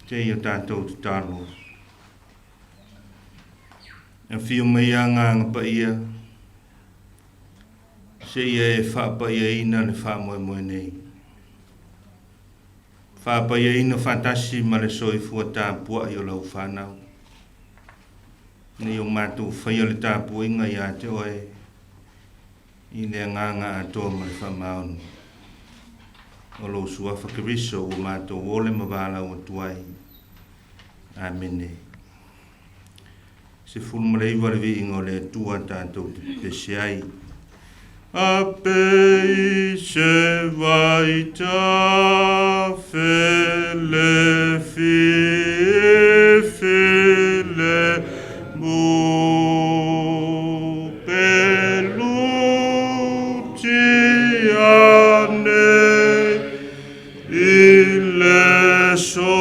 te i o tātou te talo. E whio mai a nganga pa ia, se ia e wha pa ia ina le wha moe moe nei. Wha pa ia ina whantasi ma le soi fua tāpua i o lau whanau. Ni o mātou whaia le tāpua inga i a te oe, i le nganga atoa ma le wha maunu. O lo sua whakiriso o mātou ole mawala o tuai. Amene. Se fulu marei wale vi ingo le tua tātou te pesiai. A pei se vai ta fele fele mu pelu tiane ile so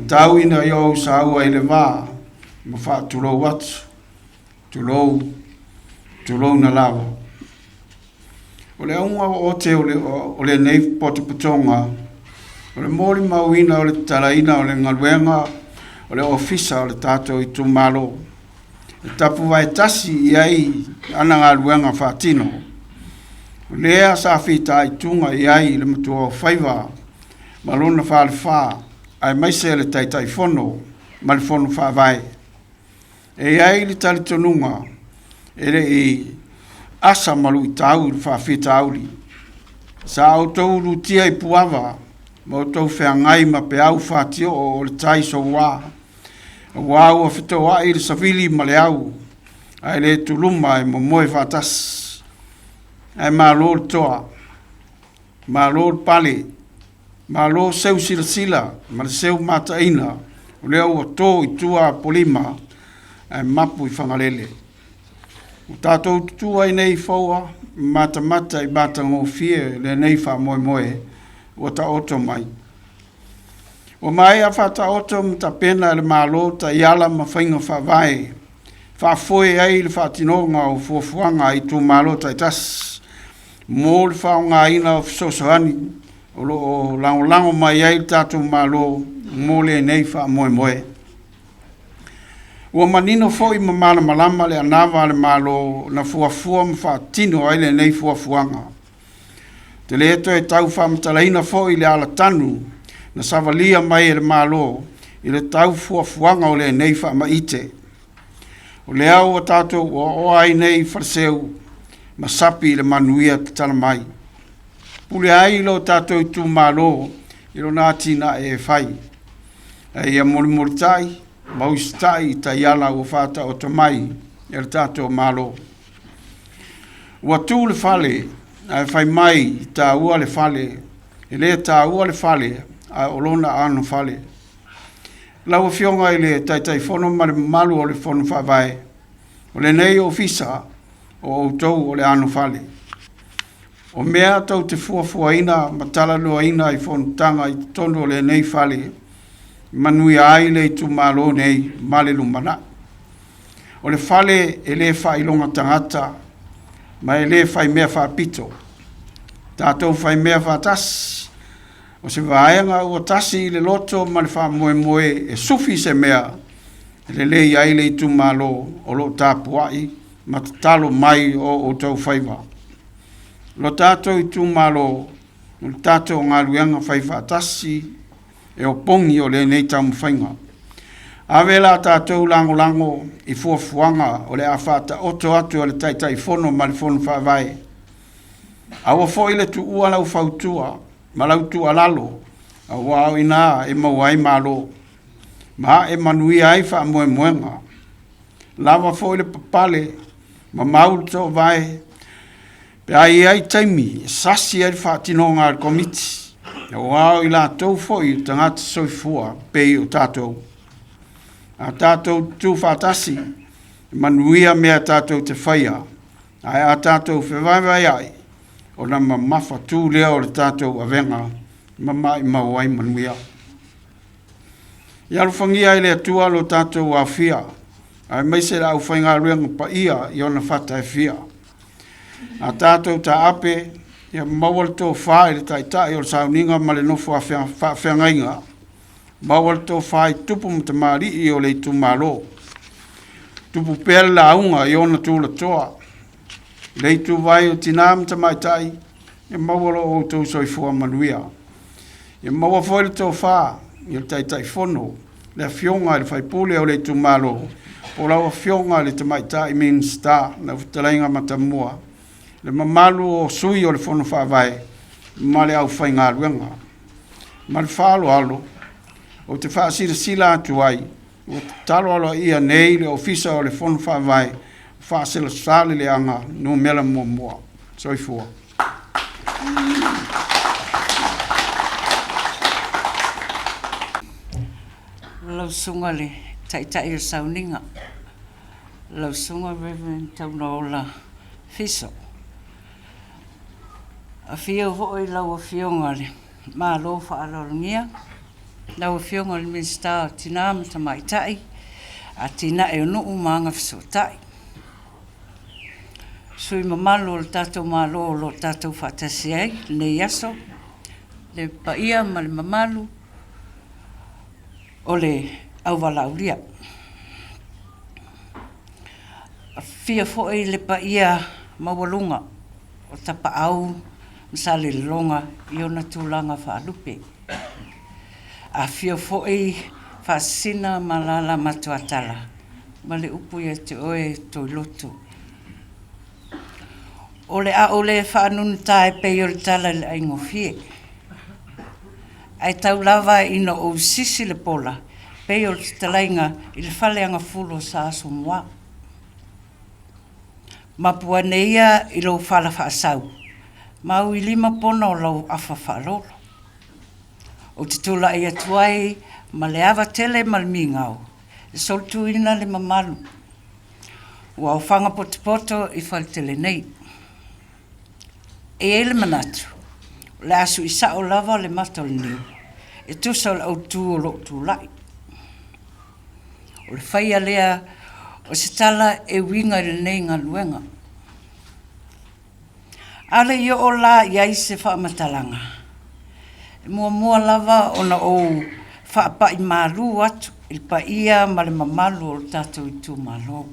tau ina yo sa ua ile va ma fa tulo wat tulo na lava ole unga o te ole nei poti putonga ole mori mauina ole talaina ole ngalwenga ole OFISA ole tato i tumalo tapu vai tasi iai ana ngalwenga fatino lea sa fita i tunga iai le matua faiva malona fa alfa ai mai se le tai FONO ma le FONO fa AVAE e ai le tali tonunga ele i asa malu i tau fa fita auli sa auto lutia i puava mo to fe ngai ma pe au fatio o le tai so wa o fito wa i le savili ma le au ai le tuluma e mo moe fatas ai ma lo toa ma lo pale ma lo seu sila ma le seu mataina o le o to i tua polima mapu I whangalele. O tātou tutua I nei whaua, mata I bata ngōwhia le nei wha moe o ta oto mai. O mai a whata oto mta pena le malo ta iala ma whainga whawae. Whafoe ai le whatinonga o fuafuanga I tu malo ta itas. Mō le whaonga ina o fisosoani. O lango mai ai tātou malo mō le nei wha moe. Ua manino foi mamala malama le anawa le malo na fuafua mawhatino ai le nei fuafuanga. Te le eto tau whamatalaina foi le ala tanu na savalia mai le malo I le tau fuafuanga o le nei whamaite. O le au o tātou o ai nei wharseu masapi le manuia te tala mai. Pule ai lo tātou tu malo I lo nātina e whai. E morimoritai. Maustai ta yala o fata o tamai e tato malo. Ua tu le fale, ai fai mai ta ua le fale, e le ta ua le fale, a olona anu fale. Lau fionga I le tai fono ma le malu o le fono whavae, o le nei OFISA o outou o le anu fale. O mea tau te fuafuaina, matala loaina I fono tanga I tono o le nei fale, manui ai le tu malo nei male lumana. O le fale e le fai longa tangata, ma e le fai mea fa pito. Tātou fai mea fa tas, o se vaenga ua tasi le loto ma le fa moe e sufi se mea, e le ai le tu malo o lo tāpuai, ma talo mai o tau faiva. Lo tātou I tu malo, o tātou ngā luenga fai fa tasi, e o pongi o le nei tamu whainga. Awela tātou lango I fuafuanga o le awhata oto atu o le tai fono ma le fono whawae. Awa fo I le tu ua lau whautua, ma lau tu alalo, a wao ina e mawai malo. Ma e manui ai wha moenga. Lava fo I le papale, ma maul to vai, pe ai taimi, sasi ai whatinonga al komiti. E wao I la tau foi tangata soifua pei o tātou. A tātou tu whatasi, manuia mea tātou te whaia. Ai a tātou whewaiwai ai, o na mawha tū lea o le tātou awenga, mamai mawai manuia. I aruwhangia I le atua lo tātou a whia, ai meise la au whainga ruenga pa ia I ona whata e whia. A tātou ta ape, ia mawal tō whae le tai o le sauninga ma le nofo a whengainga. Mawal tō whae tupu mta maari I o le tu malo. Tupu pēle la aunga I ona tūla toa. Le tu vai o tina mta mai tai, ia mawal o tō soifua manuia. Ia mawal foi le tō whae, ia le tai fono, le fionga le whai pule o le tu malo. O lau fionga le tamai tai min sta, na utalainga matamua. Le mamalu o sui o le fono whawae, ma le au whainga ruenga. Ma le whaalo alo, o te whaasira atu ai, o te talo alo ia nei le ofisa o le fono whawae, whaasila sale le anga, no mela mua. Soifua. Lau sunga le tai o sauninga. Lau sunga Reverend Taunola Fiso. A fia hoi lau a fionga le ma lo whaalolungia. Lau a fionga le minsta tina mata mai tai. A tina e onu umanga fiso tai. Sui mamalo le tatou malo lo tatou whatasi ai, le yaso. Le paia ma le mamalu. O le au walauria. A fia hoi le paia mawalunga. O tapa au. Msale longa I ona tūlanga whaalupe. A fia fo'i whaasina malala matuatala. Ma le upu ia te oe toi lotu. O le a o le whaanunu tae pei o le tala le aingo fie. Ai tau lava ina o sisi le pola. Pei o le talainga I le whaleanga fulo sa aso mua. Mapua neia I lo whala whaasau. Mau I 5 pono lau awha whaalolo. O te tula I atuai, ma le awa tele ma le mingau. soltuina le mamalu. Ua o whanga poto I whaitele nei. E ele manatu. Le asu I sao lava le matol niu. E tusa o au tū o lo tū lai. O le whaia lea o se tala e winga le nei ngā luenga. Ale I o la iai se whaamatalanga. E mua lava o na o whaapa I malu atu. Il pa ia ma le mamalu o tātou I tū malo.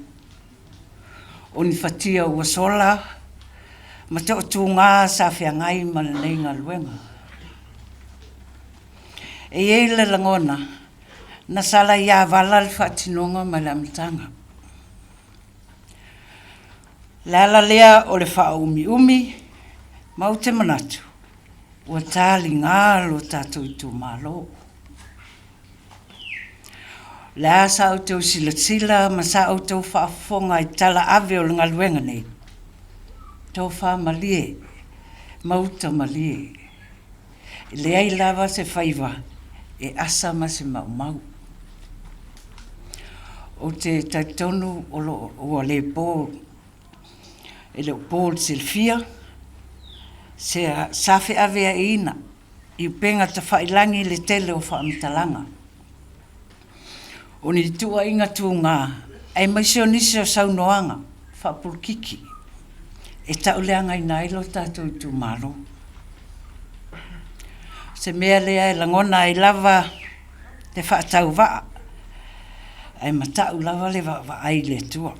O ni whatia ua sola, ma te o tū ngā sa whiangai ma le nei ngā luenga. E eile langona, na sala ia wala le whaatinonga ma le amitanga. Lala lea o le wha umi, mau te manatu, ua tāli ngā lo tātou I tū malo. Le asa au tau sila ma sa au tau whaafonga I tala ave o le ngaluenga nei. Tau wha malie, mauta malie. Le ai lava se whaiva, e asa ma se mau. O te taitonu o le Paul, e le Paul Silfia, se safe ave a ina, I penga ta whailangi le tele o whaamitalanga. O ni tua inga tu ngā, ai maise o nisi o saunoanga, whapulkiki, e tauleanga I nailo tātou I tū maro. Se mea lea e langona I lava te whaatau waa, ai matau lava le wa ai le tua.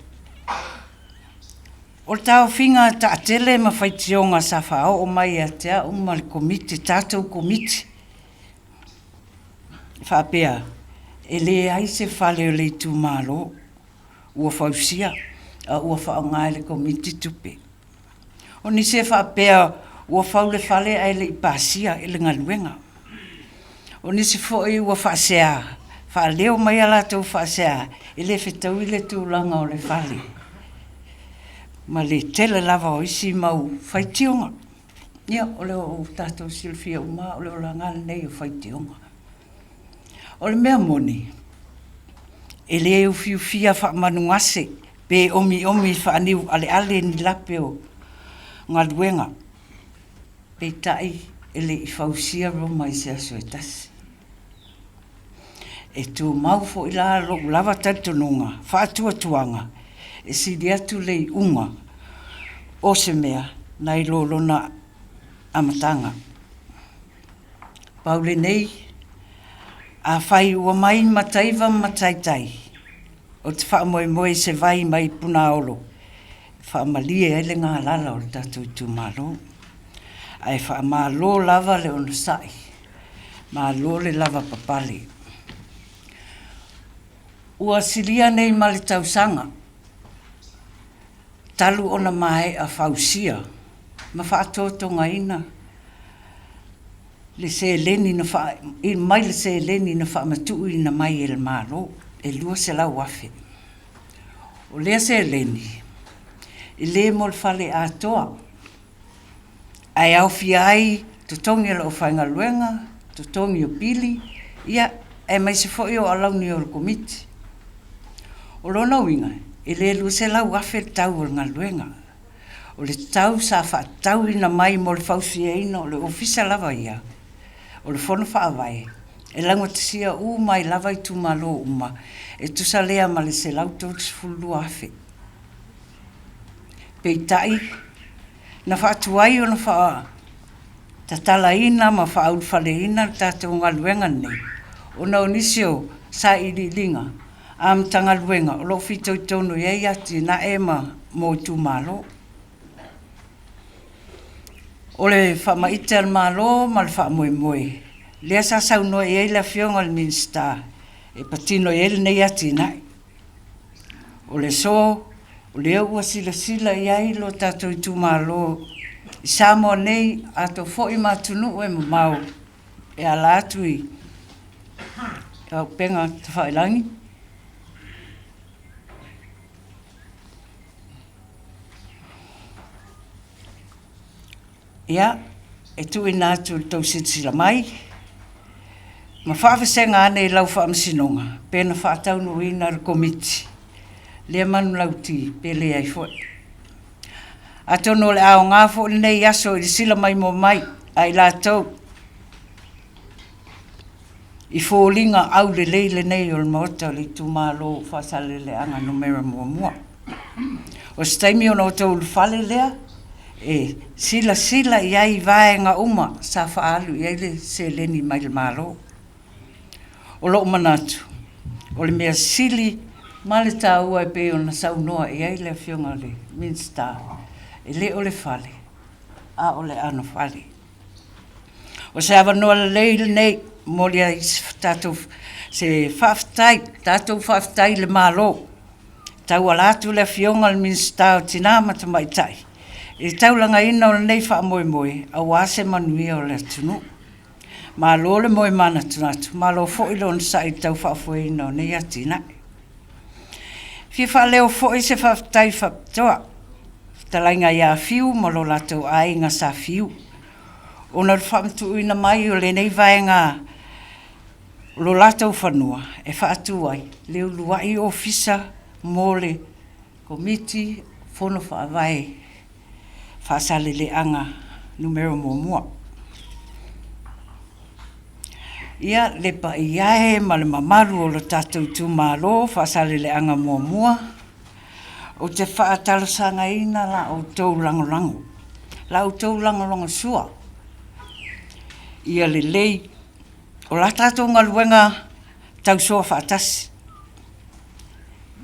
O tau whinga ta atele ma whaitionga sa whao o mai a te au ma le komiti, tātou komiti. Whapea, e le ai se whale o le tū malo, ua whausia, a ua whaongai le komiti tupe. O ni se whapea, ua whaule whale ai le ipasia e le ngaluenga. O ni se fwoi ua whaasea, whaaleo mai ala tau whaasea, e le whetau I le tūlanga o le whale. Ma le tele lava o isi mau whaitionga. Ia, o leo o tātou Silfia uma, o leo la ngāle nei o whaitionga. O le mea moni, e le eu fiufia whaamanungase, pe omi whaaniu ale ni lape o ngā luenga. Pe tai, e le I whausia roma I se aso e tasi. E tū mau fo I la lo lava taitonunga, whaatuatuanga, e siri atu le I unga, o se mea, nai lolona amatanga. Paule nei, a whai ua mai mataiva mataitai, o te whaamoe se vai mai puna olo, whaamalie ele ngā lala o le tātou I tū malo. Ai whaamalo lava le ono sai, malo le lava papale. Ua silia nei ma le tausanga, talu ona mai a whausia, ma whaatotonga ina, le se leni na mai le se leni na whaamatu ina mai e le malo, e lua se lau afe. O lea se leni, I le mo le whale atoa, ai au fia ai, tutongi o whainga luenga, tutongi o pili, ia, e mai se fwoi o alauni o le komiti. O lona winga, e le lua se lau afe tau o ngā luenga. O le tau sa whaatau ina mai mo le whausia ina o le OFISA lava ia. O le FONO AVAE. E lango te sia mai lava I tū malo uma. E tusa lea ma le se lau tau fulu afe. Pei tai, na whaatuai o na wha tatala ina ma whaaul whale ina tātou ngā luenga nei. O na onisio sa iri linga. Am tanga luenga, o lo fito I tono iei ati na ema mo tū malo. O le whamaita al malo ma le whaamoe. Lea sa sauno iei la fionga le minsta. E patino iei nei ati nai. O le so, o le ua sila iei lo tātou I tū malo. I Samoa nei ato fōi matunu e mamau. E ala atu I. Au penga te whailangi. Ia, e tu ina atu tau sitsila mai. Ma whaafesenga ane lau whaamsinonga, pēna whaataunu ina ar komiti. Lea manu lauti, pēle ai fwoi. Atono le ao ngāfo nei aso i sila mai mo mai, ai la tau. I fōlinga au le leile nei o le maota le tūmālo whasale le anga numera mua. O staimi o no tau le whale lea, e sila i ai vaenga uma sa whaalu i aile se leni mai le mālo. O lo manatu, o le mea sili ma le tāua e pe o na saunoa i aile a fionga le minsta, e le o le whale, a o le ano whale. O se awa noa le leile nei, molia i tātou se whaftai, tātou whaftai le mālo. Tau alatu le fionga le minsta o tina matamai tai. E taulanga ina o le nei wha moe, a wase manuia o le tunu. Mālo le moe mana tunatu, mālo fōi lo nsa i tau whaafue ina o nei atina. Fia wha leo fōi se whaftai whaptoa. Talainga ia fiu, molo latou ainga sa fiu. Ona le whamtu ina mai o le nei vaenga lo latou whanua, e whaatu ai, leo luai OFISA, mole, komiti, FONO AVAE, whaasale le anga numero mua. Ia le pa iae ma le mamaru o lo tātou tūmālo, whaasale le anga mua. O te whaatalasanga ina la o tau langolango. La o tau langolango sua. Ia le lei, o la tātou ngaluenga tau soa whaatasi.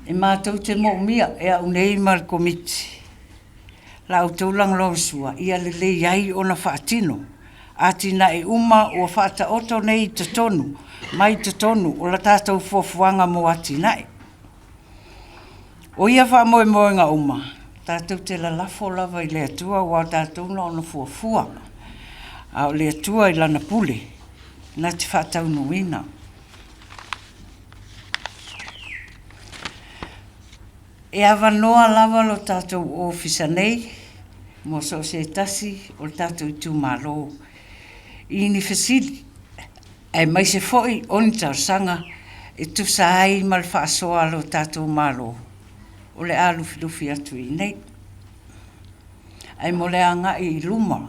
E mātou te mōmia e au nei ma le komiti. La o tau langolango sua, ia le lei ai o na whaatino. Atina e uma o whaata oto nei te tonu, mai te tonu o la tātou fuafuanga mo atina e. O ia wha moe nga uma, tātou te la lafo lava i lea tua o tātou na ona fuafua. A o lea tua i lana pule, na te whaatau nuina. E awa noa lava lo tātou OFISA nei, mo so se tasi o tātou tūmālo. I ni fesili, ai mai se foi oni tausanga e tusa ai mal whaasoa lo tātou mālo. O le alu filufi atu i nei. Ai mo le anga i luma.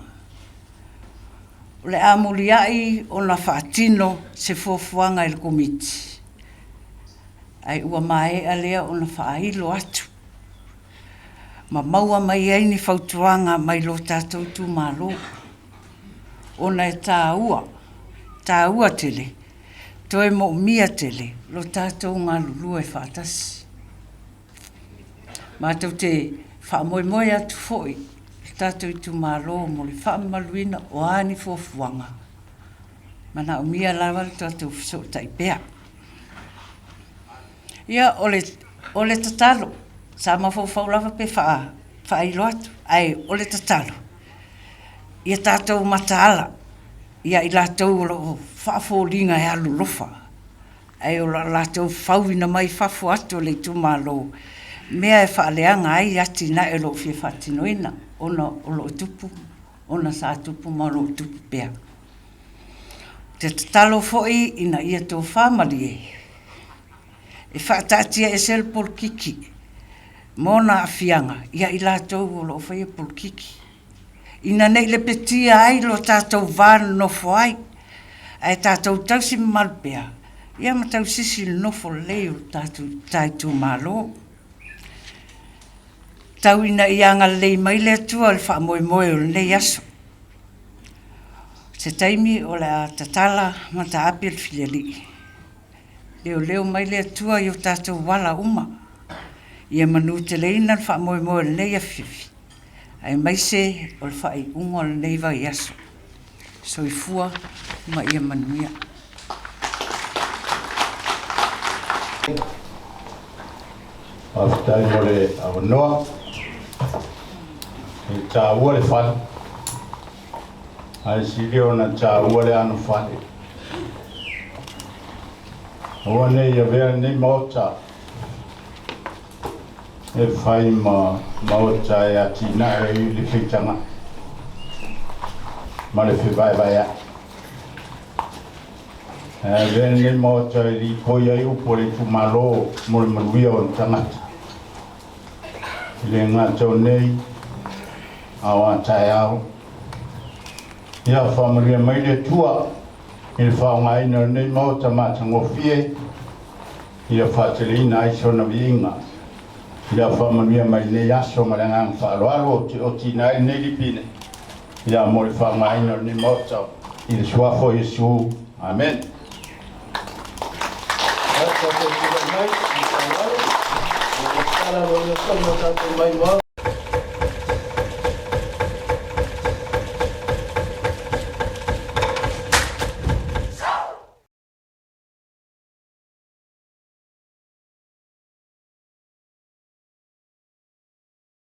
O le amuli ai o na whaatino se fofuanga il komiti. Ai ua mai a lea o na whaahilo atu. Ma maua mai ai ni whautuanga mai lo tātou tūmālo. Ona e tāua tele, toi mo mia tele, lo tātou ngā lulu e whaatasi. Mātou te whaamoemoe atu foi, tātou i tūmālo mo le whaamaluina o ani fofuanga. Mana o mia lawa tātou fiso taipea. Ia ole tatalo, sa mawhau lava pe whailo atu, ai ole tatalo. Ia tātou mataala, ia i lātou o whaafōringa e alu lofa. Ai o lātou whauina mai whafu atu le tūmālo. Mea e whaaleanga ai ati na e lo fia whatinoina. Ona o lo tupu, ona sa tupu ma lo tupu pea. Te tatalo foi ina ia tō whamali e. E whaatatia e sel por kiki. Mona afianga, ia i lātou o lo whaia por kiki. Ina nei le petia ai lo tātou vānu nofo ai. Ai tātou tausi malpea. Ia ma tau sisi nofo leo tātou mālo. Tau ina ianga lei mai le atua le wha moe o le nei aso. Se taimi o le a tatala ma ta api al filiali. Leo mai le atua i o tātou wala uma. Ia manu te leina le wha moe o le nei afifi. Ai mai se o le whai unga le neiva i aso. So i fua ma ia manuia. Aftai mo le awanoa. E tā ua le whai. Ai si leo na tā ua le anu whai. Oa nei a vea nei maota. E whai maota e ati na e le whitanga. Ma le whiwai a. Vene mo tai li koia i upore tu malo mo le maluia o tangata. Le ngato nei awa tai au. Ia whamaria mai le tua i le whaonga ina nei mo tamata ngofie. Ia whatelina ai sona viinga. Ia whamaria mai nei aso marangang whaaloalo o tina nei lipine. Ia mo le whaonga ina nei mo tau. I le suafo Yesu. Amen. Mai,